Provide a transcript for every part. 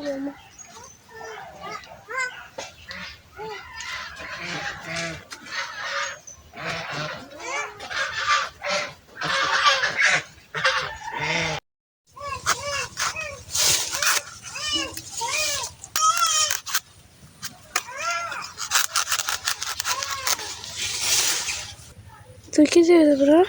তুই কি চেয়েছিস ব্রো?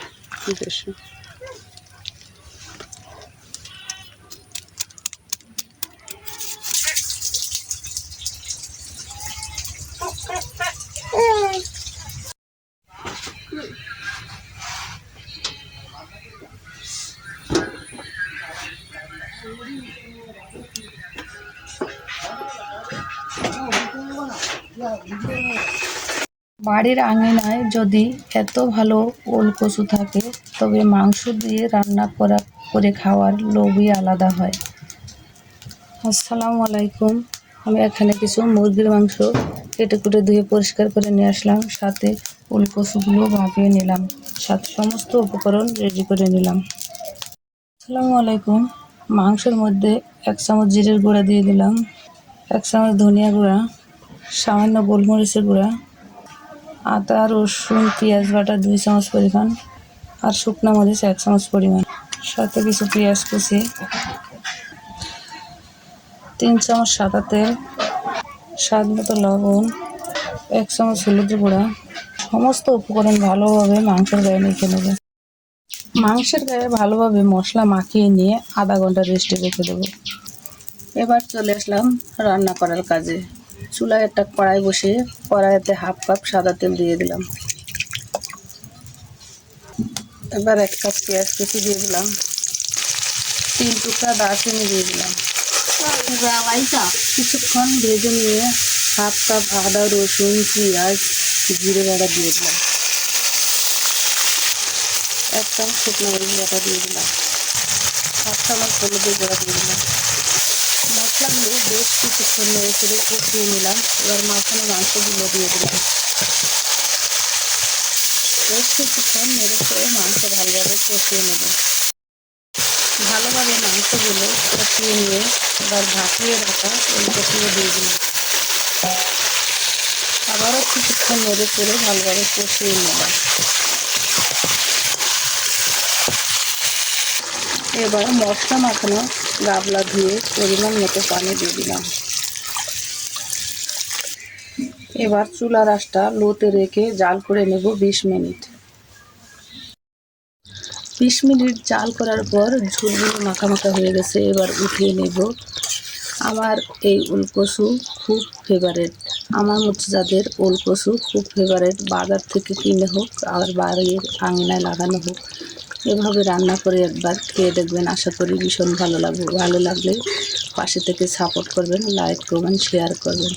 বাড়ির আঙিনায় যদি এত ভালো ওল কচু থাকে তবে মাংস দিয়ে রান্না করে খাওয়ার লোভই আলাদা হয়। আসসালামু আলাইকুম। আমি এখানে কিছু মুরগির মাংস কেটে কুটে ধুয়ে পরিষ্কার করে নিয়ে আসলাম, সাথে ওল কচুগুলো ভাপিয়ে নিলাম, সাথে সমস্ত উপকরণ রেডি করে নিলাম। আসসালামু আলাইকুম। মাংসের মধ্যে 1 চামচ জিরের গুঁড়া দিয়ে দিলাম, 1 চামচ ধনিয়া গুঁড়া, সামান্য গোলমরিচের গুঁড়া, আদা রসুন পেঁয়াজ বাটা 2 চামচ পরিমাণ, আর শুকনো মরিচ 1 চামচ পরিমাণ, সাথে কিছু পেঁয়াজ কুচি, 3 চামচ সাদা তেল, স্বাদ মতো লবণ, 1 চামচ হলুদের গুঁড়া। সমস্ত উপকরণ ভালোভাবে মাংসের গায়ে মেখে নেব। মাংসের গায়ে ভালোভাবে মশলা মাখিয়ে নিয়ে আধা ঘন্টা রেস্টে রেখে দেবো। এবার চলে আসলাম রান্না করার কাজে। চুলায় একটা কড়াই বসিয়ে কড়াইতে 1/2 কাপ সাদা তেল দিয়ে দিলাম। এবার 1 কাপ পেঁয়াজ কুচি দিয়ে দিলাম, 3 টুকরা দারচিনি দিয়ে দিলাম। কিছুক্ষণ ভেজে নিয়ে 1/2 কাপ আদা রসুন পেঁয়াজ জিরে বাটা দিয়ে দিলাম, 1 চামচ শুকনো মরিচ বাটা দিয়ে দিলাম, 1 চামচ হলুদের গুঁড়া দিয়ে দিলাম। মশলাগুলো বেশ কিছুক্ষণ নেড়ে চেড়ে কষিয়ে নিলাম। এবার মাখানো মাংসগুলো দিয়ে দিলাম। বেশ কিছুক্ষণ নেড়ে চেড়ে মাংস ভালোভাবে কষিয়ে নেব। ভালোভাবে মাংসগুলো কষিয়ে নিয়ে এবার ভাপিয়ে রাখা ওল কচুগুলো দিয়ে দিলাম। আবারও কিছুক্ষণ নেড়ে চেড়ে ভালোভাবে কষিয়ে নিলাম। এবার মশলা মাখানো গাবলা ধুয়ে পরিমাণ মতো পানি দিয়ে দিলাম। এবার চুলার আঁচটা লোতে রেখে জাল করে নেব 20 মিনিট। 20 মিনিট জাল করার পর ঝোলগুলো মাখা মাখা হয়ে গেছে। এবার উঠিয়ে নেব। আমার এই ওল কচু খুব ফেভারেট। আমার মতো যাদের ওল কচু খুব ফেভারেট, বাজার থেকে কিনে হোক আর বাড়ির আঙিনায় লাগানো হোক, এভাবে রান্না করে একবার খেয়ে দেখবেন। আশা করি ভীষণ ভালো লাগবে। ভালো লাগলে পাশে থেকে সাপোর্ট করবেন, লাইক করবেন, শেয়ার করবেন।